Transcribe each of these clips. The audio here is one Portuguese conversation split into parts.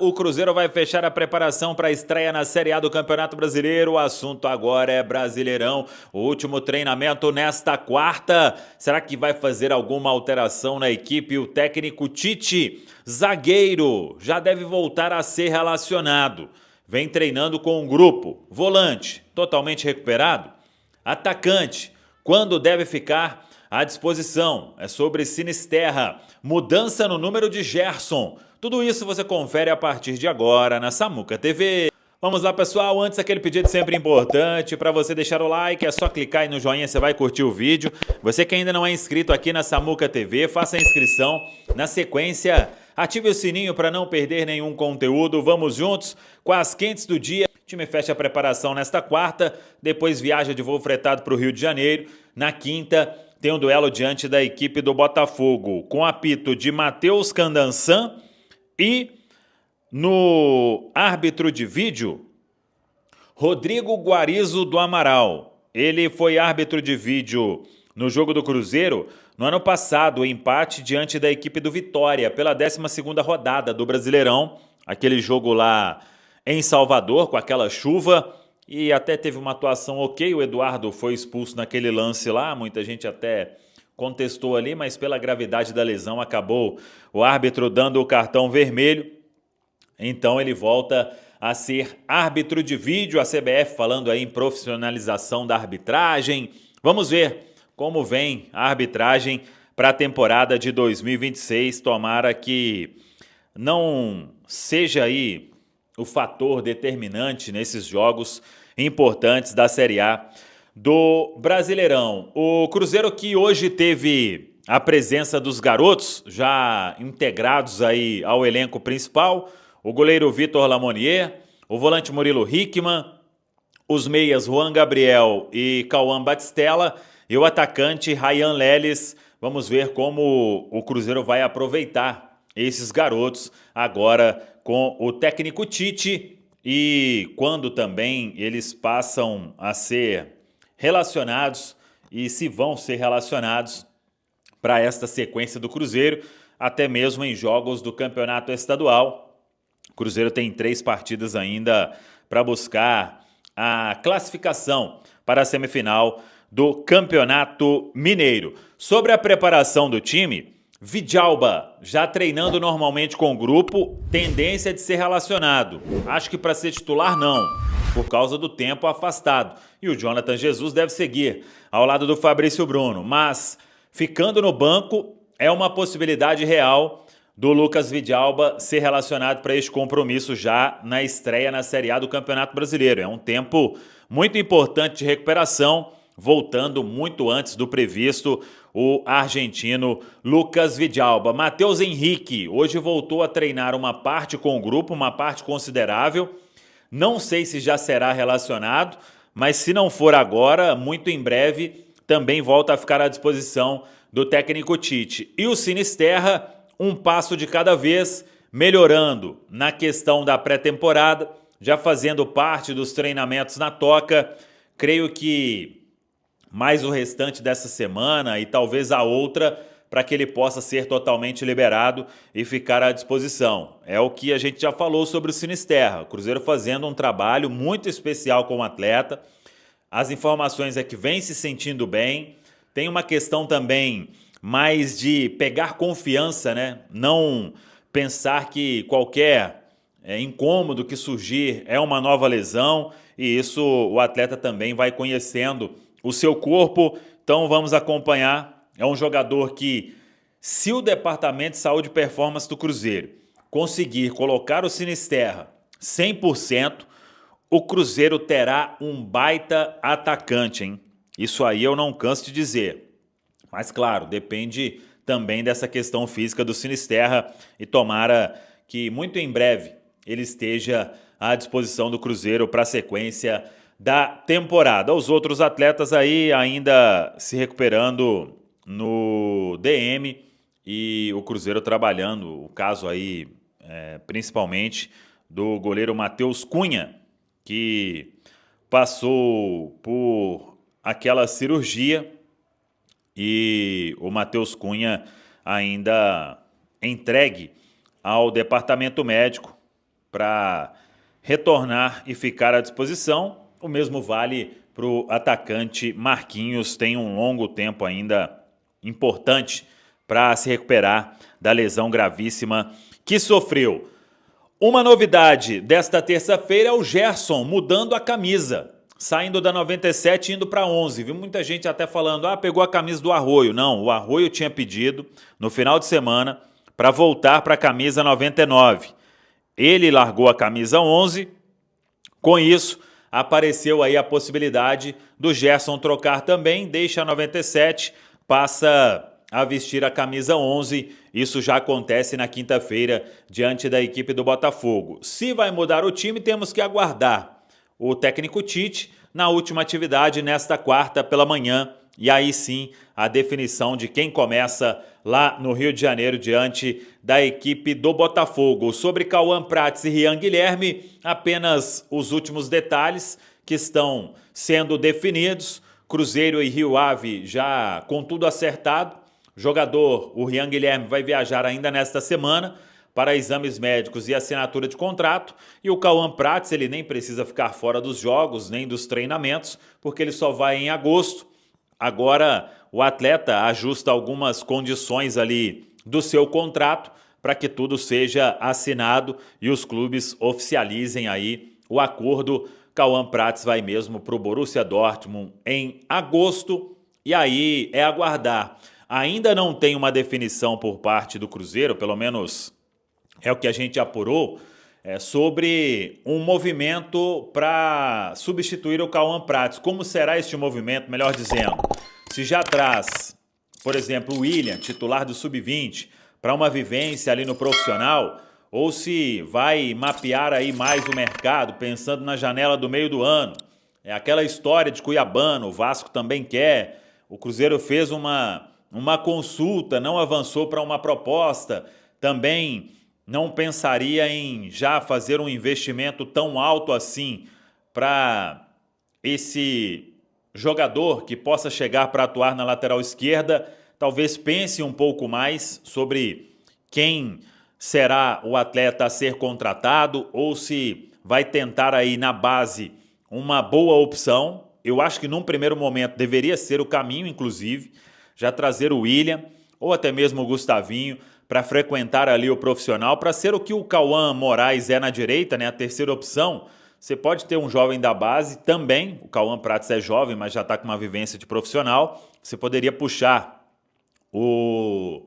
O Cruzeiro vai fechar a preparação para a estreia na Série A do Campeonato Brasileiro. O assunto agora é Brasileirão. O último treinamento nesta quarta. Será que vai fazer alguma alteração na equipe? O técnico Tite, zagueiro, já deve voltar a ser relacionado. Vem treinando com um grupo. Volante, totalmente recuperado. Atacante, quando deve ficar à disposição? É sobre Sinisterra. Mudança no número de Gerson. Tudo isso você confere a partir de agora na Samuca TV. Vamos lá, pessoal, antes aquele pedido sempre importante para você deixar o like, é só clicar aí no joinha, você vai curtir o vídeo. Você que ainda não é inscrito aqui na Samuca TV, faça a inscrição. Na sequência, ative o sininho para não perder nenhum conteúdo. Vamos juntos com as quentes do dia. O time fecha a preparação nesta quarta, depois viaja de voo fretado para o Rio de Janeiro. Na quinta, tem um duelo diante da equipe do Botafogo, com apito de Matheus Candançan e no árbitro de vídeo, Rodrigo Guarizo do Amaral. Ele foi árbitro de vídeo no jogo do Cruzeiro no ano passado, o empate diante da equipe do Vitória pela 12ª rodada do Brasileirão. Aquele jogo lá em Salvador, com aquela chuva, e até teve uma atuação ok. O Eduardo foi expulso naquele lance lá, muita gente até contestou ali, mas pela gravidade da lesão acabou o árbitro dando o cartão vermelho. Então ele volta a ser árbitro de vídeo, a CBF falando aí em profissionalização da arbitragem. Vamos ver como vem a arbitragem para a temporada de 2026. Tomara que não seja aí o fator determinante nesses jogos importantes da Série A do Brasileirão. O Cruzeiro, que hoje teve a presença dos garotos já integrados aí ao elenco principal, o goleiro Vitor Lamonier, o volante Murilo Hickman, os meias Juan Gabriel e Cauã Batistella e o atacante Ryan Leles. Vamos ver como o Cruzeiro vai aproveitar esses garotos agora com o técnico Tite e quando também eles passam a ser relacionados e se vão ser relacionados para esta sequência do Cruzeiro, até mesmo em jogos do Campeonato Estadual. O Cruzeiro tem 3 partidas ainda para buscar a classificação para a semifinal do Campeonato Mineiro. Sobre a preparação do time, Vidalba já treinando normalmente com o grupo, tendência de ser relacionado. Acho que para ser titular não, por causa do tempo afastado. E o Jonathan Jesus deve seguir ao lado do Fabrício Bruno, mas ficando no banco é uma possibilidade real do Lucas Vidalba ser relacionado para este compromisso já na estreia na Série A do Campeonato Brasileiro. É um tempo muito importante de recuperação, voltando muito antes do previsto o argentino Lucas Vidalba. Matheus Henrique hoje voltou a treinar uma parte com o grupo, uma parte considerável. Não sei se já será relacionado, mas se não for agora, muito em breve também volta a ficar à disposição do técnico Tite. E o Sinisterra, um passo de cada vez, melhorando na questão da pré-temporada, já fazendo parte dos treinamentos na toca. Creio que mais o restante dessa semana e talvez a outra, para que ele possa ser totalmente liberado e ficar à disposição. É o que a gente já falou sobre o Sinisterra. O Cruzeiro fazendo um trabalho muito especial com o atleta. As informações é que vem se sentindo bem. Tem uma questão também mais de pegar confiança, né? Não pensar que qualquer incômodo que surgir é uma nova lesão, e isso o atleta também vai conhecendo o seu corpo. Então vamos acompanhar. É um jogador que, se o Departamento de Saúde e Performance do Cruzeiro conseguir colocar o Sinisterra 100%, o Cruzeiro terá um baita atacante, hein? Isso aí eu não canso de dizer. Mas claro, depende também dessa questão física do Sinisterra e tomara que muito em breve ele esteja à disposição do Cruzeiro para a sequência da temporada. Os outros atletas aí ainda se recuperando no DM e o Cruzeiro trabalhando, o caso aí principalmente do goleiro Matheus Cunha, que passou por aquela cirurgia, e o Matheus Cunha ainda entregue ao departamento médico para retornar e ficar à disposição. O mesmo vale para o atacante Marquinhos, tem um longo tempo ainda importante para se recuperar da lesão gravíssima que sofreu. Uma novidade desta terça-feira é o Gerson mudando a camisa, saindo da 97 e indo para 11. Vi muita gente até falando, pegou a camisa do Arroio. Não, o Arroio tinha pedido no final de semana para voltar para a camisa 99. Ele largou a camisa 11, com isso apareceu aí a possibilidade do Gerson trocar também, deixa a 97, passa a vestir a camisa 11. Isso já acontece na quinta-feira diante da equipe do Botafogo. Se vai mudar o time, temos que aguardar o técnico Tite na última atividade nesta quarta pela manhã, e aí sim a definição de quem começa lá no Rio de Janeiro diante da equipe do Botafogo. Sobre Cauã Prates e Rian Guilherme, apenas os últimos detalhes que estão sendo definidos. Cruzeiro e Rio Ave já com tudo acertado. Jogador, o Rian Guilherme, vai viajar ainda nesta semana para exames médicos e assinatura de contrato, e o Cauã Prates, ele nem precisa ficar fora dos jogos, nem dos treinamentos, porque ele só vai em agosto. Agora o atleta ajusta algumas condições ali do seu contrato para que tudo seja assinado e os clubes oficializem aí o acordo. Cauã Prates vai mesmo para o Borussia Dortmund em agosto, e aí é aguardar. Ainda não tem uma definição por parte do Cruzeiro, pelo menos é o que a gente apurou, sobre um movimento para substituir o Cauã Prates. Como será este movimento, melhor dizendo? Se já traz, por exemplo, o William, titular do Sub-20, para uma vivência ali no profissional, ou se vai mapear aí mais o mercado, pensando na janela do meio do ano. É aquela história de Cuiabano, o Vasco também quer, o Cruzeiro fez uma consulta, não avançou para uma proposta, também não pensaria em já fazer um investimento tão alto assim para esse jogador que possa chegar para atuar na lateral esquerda. Talvez pense um pouco mais sobre quem será o atleta a ser contratado ou se vai tentar aí na base uma boa opção. Eu acho que num primeiro momento deveria ser o caminho, inclusive, já trazer o William ou até mesmo o Gustavinho para frequentar ali o profissional, para ser o que o Cauã Moraes é na direita, né? A terceira opção. Você pode ter um jovem da base também, o Cauã Prates é jovem, mas já está com uma vivência de profissional. Você poderia puxar o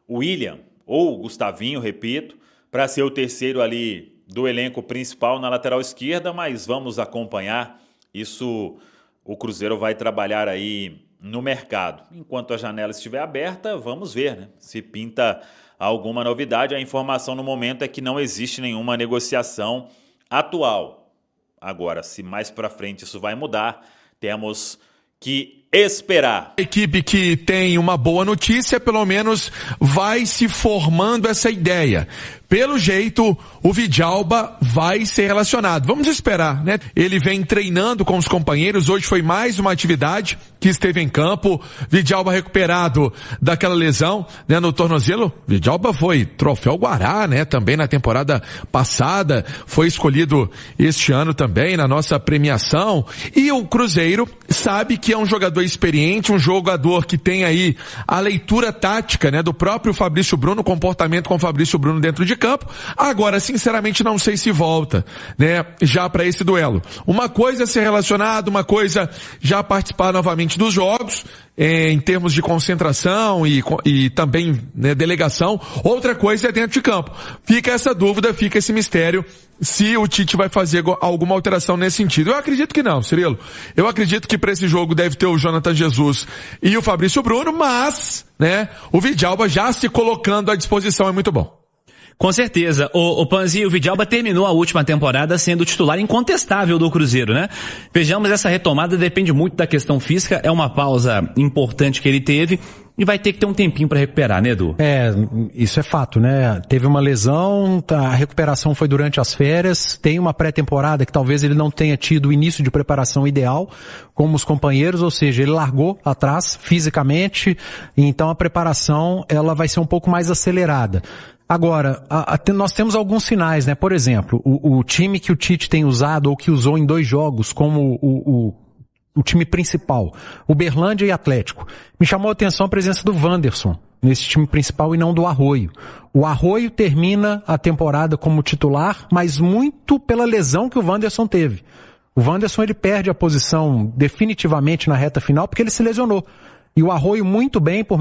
William ou o Gustavinho, repito, para ser o terceiro ali do elenco principal na lateral esquerda, mas vamos acompanhar. Isso o Cruzeiro vai trabalhar aí no mercado. Enquanto a janela estiver aberta, vamos ver, né? Se pinta alguma novidade. A informação no momento é que não existe nenhuma negociação atual. Agora, se mais para frente isso vai mudar, temos que esperar. A equipe que tem uma boa notícia, pelo menos vai se formando essa ideia. Pelo jeito, o Vidalba vai ser relacionado. Vamos esperar, né? Ele vem treinando com os companheiros. Hoje foi mais uma atividade que esteve em campo. Vidalba recuperado daquela lesão, né, no tornozelo. Vidalba foi troféu Guará, né? Também na temporada passada. Foi escolhido este ano também na nossa premiação. E o Cruzeiro sabe que é um jogador experiente, um jogador que tem aí a leitura tática, né, do próprio Fabrício Bruno, comportamento com o Fabrício Bruno dentro de campo. Agora, sinceramente, não sei se volta, né, já para esse duelo. Uma coisa é ser relacionado, uma coisa já participar novamente dos jogos, em termos de concentração e também, né, delegação. Outra coisa é dentro de campo. Fica essa dúvida, fica esse mistério, se o Tite vai fazer alguma alteração nesse sentido. Eu acredito que não, Cirilo. Eu acredito que para esse jogo deve ter o Jonathan Jesus e o Fabrício Bruno, mas, né, o Vidalba já se colocando à disposição é muito bom. Com certeza. O Panzi, o Vidalba terminou a última temporada sendo o titular incontestável do Cruzeiro, né? Vejamos, essa retomada depende muito da questão física, é uma pausa importante que ele teve e vai ter que ter um tempinho para recuperar, né, Edu? Isso é fato, né? Teve uma lesão, a recuperação foi durante as férias, tem uma pré-temporada que talvez ele não tenha tido o início de preparação ideal, como os companheiros, ou seja, ele largou atrás fisicamente, então a preparação ela vai ser um pouco mais acelerada. Agora, nós temos alguns sinais, né? Por exemplo, o time que o Tite tem usado ou que usou em 2 jogos como o time principal, o Berlândia e Atlético. Me chamou a atenção a presença do Wanderson nesse time principal e não do Arroio. O Arroio termina a temporada como titular, mas muito pela lesão que o Wanderson teve. O Wanderson ele perde a posição definitivamente na reta final porque ele se lesionou. E o Arroio muito bem, por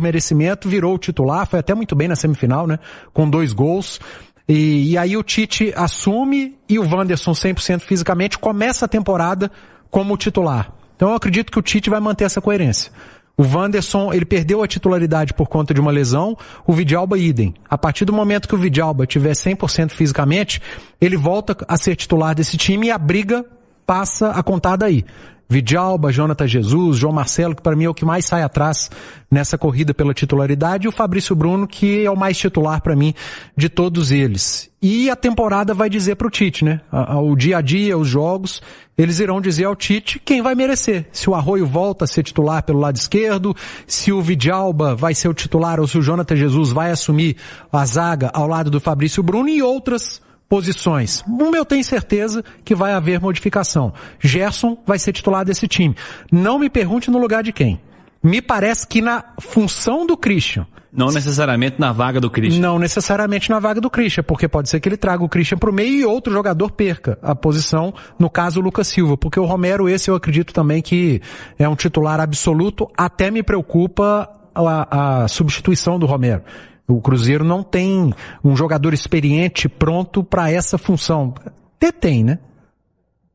merecimento, virou o titular, foi até muito bem na semifinal, né? Com 2 gols. E aí o Tite assume e o Wanderson 100% fisicamente começa a temporada como titular. Então eu acredito que o Tite vai manter essa coerência. O Wanderson, ele perdeu a titularidade por conta de uma lesão, o Vidalba idem. A partir do momento que o Vidalba tiver 100% fisicamente, ele volta a ser titular desse time e a briga passa a contar daí. Vidalba, Jonathan Jesus, João Marcelo, que para mim é o que mais sai atrás nessa corrida pela titularidade, e o Fabrício Bruno, que é o mais titular para mim de todos eles. E a temporada vai dizer pro Tite, né? O dia a dia, os jogos, eles irão dizer ao Tite quem vai merecer. Se o Arroio volta a ser titular pelo lado esquerdo, se o Vidalba vai ser o titular ou se o Jonathan Jesus vai assumir a zaga ao lado do Fabrício Bruno e outras posições. Eu tenho certeza que vai haver modificação. Gerson vai ser titular desse time. Não me pergunte no lugar de quem. Me parece que na função do Christian. Não necessariamente na vaga do Christian. Não necessariamente na vaga do Christian, porque pode ser que ele traga o Christian pro meio e outro jogador perca a posição, no caso o Lucas Silva, porque o Romero, esse eu acredito também que é um titular absoluto, até me preocupa a substituição do Romero. O Cruzeiro não tem um jogador experiente pronto para essa função. Até tem, né?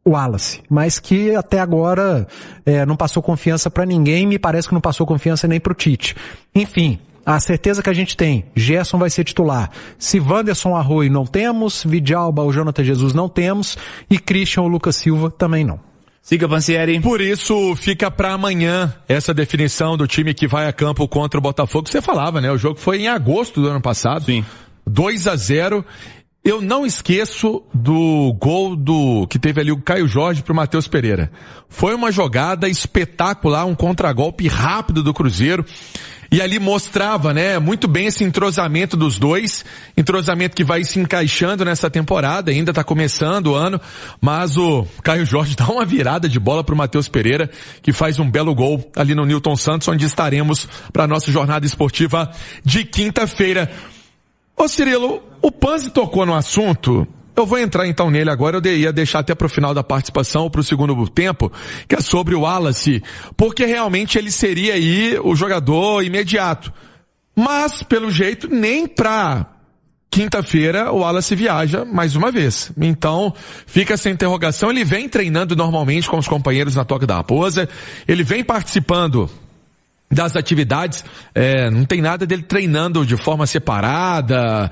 O Wallace, mas que até agora não passou confiança para ninguém, me parece que não passou confiança nem pro Tite. Enfim, a certeza que a gente tem, Gerson vai ser titular. Se Wanderson, Arroio não temos, Vidalba ou Jonathan Jesus não temos, e Christian ou Lucas Silva também não. Siga, Pansieri. Por isso, fica para amanhã essa definição do time que vai a campo contra o Botafogo. Você falava, né? O jogo foi em agosto do ano passado. Sim. 2-0. Eu não esqueço do gol que teve ali o Caio Jorge pro Matheus Pereira. Foi uma jogada espetacular, um contragolpe rápido do Cruzeiro. E ali mostrava, né, muito bem esse entrosamento dos dois, entrosamento que vai se encaixando nessa temporada, ainda tá começando o ano, mas o Caio Jorge dá uma virada de bola pro Matheus Pereira, que faz um belo gol ali no Newton Santos, onde estaremos para nossa jornada esportiva de quinta-feira. Ô Cirilo, o Panzi tocou no assunto. Eu vou entrar então nele agora, eu ia deixar até pro final da participação, pro segundo tempo, que é sobre o Wallace, porque realmente ele seria aí o jogador imediato. Mas, pelo jeito, nem pra quinta-feira o Wallace viaja mais uma vez. Então, fica essa interrogação, ele vem treinando normalmente com os companheiros na Toca da Raposa, ele vem participando das atividades, não tem nada dele treinando de forma separada,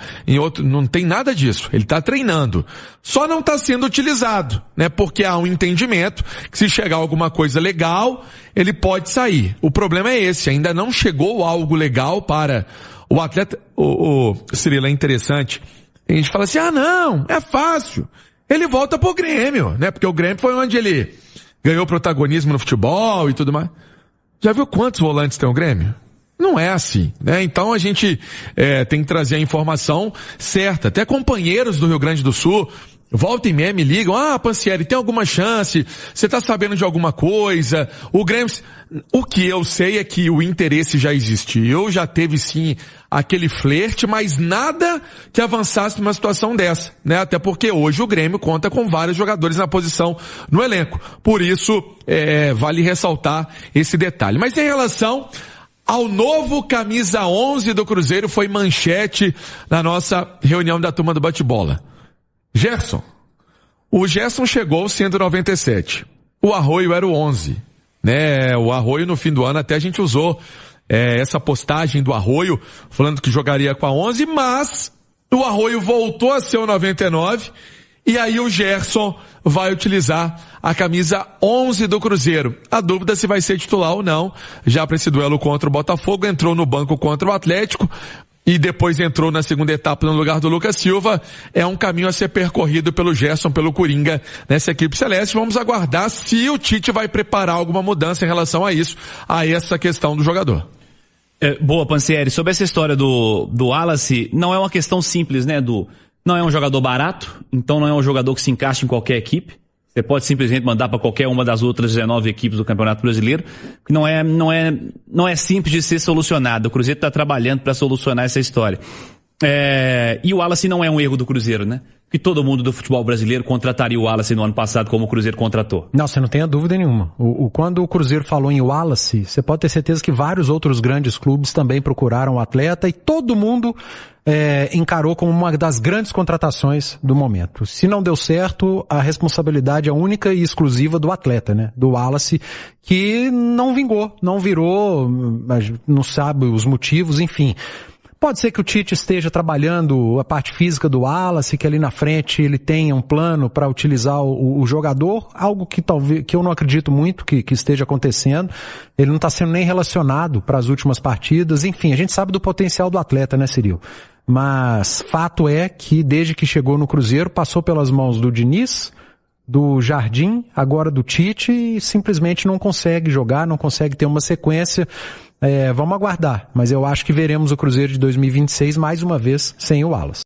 não tem nada disso. Ele está treinando. Só não está sendo utilizado, né? Porque há um entendimento que se chegar alguma coisa legal, ele pode sair. O problema é esse, ainda não chegou algo legal para o atleta. O Cirilo, é interessante. A gente fala assim, não, é fácil. Ele volta pro Grêmio, né? Porque o Grêmio foi onde ele ganhou protagonismo no futebol e tudo mais. Já viu quantos volantes tem o Grêmio? Não é assim, né? Então a gente tem que trazer a informação certa. Até companheiros do Rio Grande do Sul, volta e meia me ligam, Pansieri, tem alguma chance? Você tá sabendo de alguma coisa? O Grêmio... O que eu sei é que o interesse já existiu, já teve sim aquele flerte, mas nada que avançasse numa situação dessa, né? Até porque hoje o Grêmio conta com vários jogadores na posição no elenco. Por isso, vale ressaltar esse detalhe. Mas em relação ao novo camisa 11 do Cruzeiro, foi manchete na nossa reunião da turma do bate-bola. Gerson. O Gerson chegou sendo 97. O Arroio era o 11. Né? O Arroio no fim do ano até a gente usou essa postagem do Arroio falando que jogaria com a 11, mas o Arroio voltou a ser o 99 e aí o Gerson vai utilizar a camisa 11 do Cruzeiro. A dúvida se vai ser titular ou não, já para esse duelo contra o Botafogo, entrou no banco contra o Atlético e depois entrou na segunda etapa no lugar do Lucas Silva. É um caminho a ser percorrido pelo Gerson, pelo Coringa, nessa equipe celeste. Vamos aguardar se o Tite vai preparar alguma mudança em relação a isso, a essa questão do jogador. Boa, Pansieri. Sobre essa história do Wallace, não é uma questão simples, né, não é um jogador barato, então não é um jogador que se encaixa em qualquer equipe. Você pode simplesmente mandar para qualquer uma das outras 19 equipes do Campeonato Brasileiro, que não é simples de ser solucionado. O Cruzeiro está trabalhando para solucionar essa história. E o Wallace não é um erro do Cruzeiro, né? Que todo mundo do futebol brasileiro contrataria o Wallace no ano passado como o Cruzeiro contratou. Não, você não tem a dúvida nenhuma. Quando o Cruzeiro falou em Wallace, você pode ter certeza que vários outros grandes clubes também procuraram o atleta e todo mundo encarou como uma das grandes contratações do momento. Se não deu certo, a responsabilidade é única e exclusiva do atleta, né? Do Wallace, que não vingou, não virou, não sabe os motivos, enfim. Pode ser que o Tite esteja trabalhando a parte física do Wallace, que ali na frente ele tenha um plano para utilizar o jogador, algo que eu não acredito muito que esteja acontecendo. Ele não está sendo nem relacionado para as últimas partidas. Enfim, a gente sabe do potencial do atleta, né, Ciril? Mas fato é que desde que chegou no Cruzeiro, passou pelas mãos do Diniz, do Jardim, agora do Tite, e simplesmente não consegue jogar, não consegue ter uma sequência. Vamos aguardar, mas eu acho que veremos o Cruzeiro de 2026 mais uma vez sem o Wallace.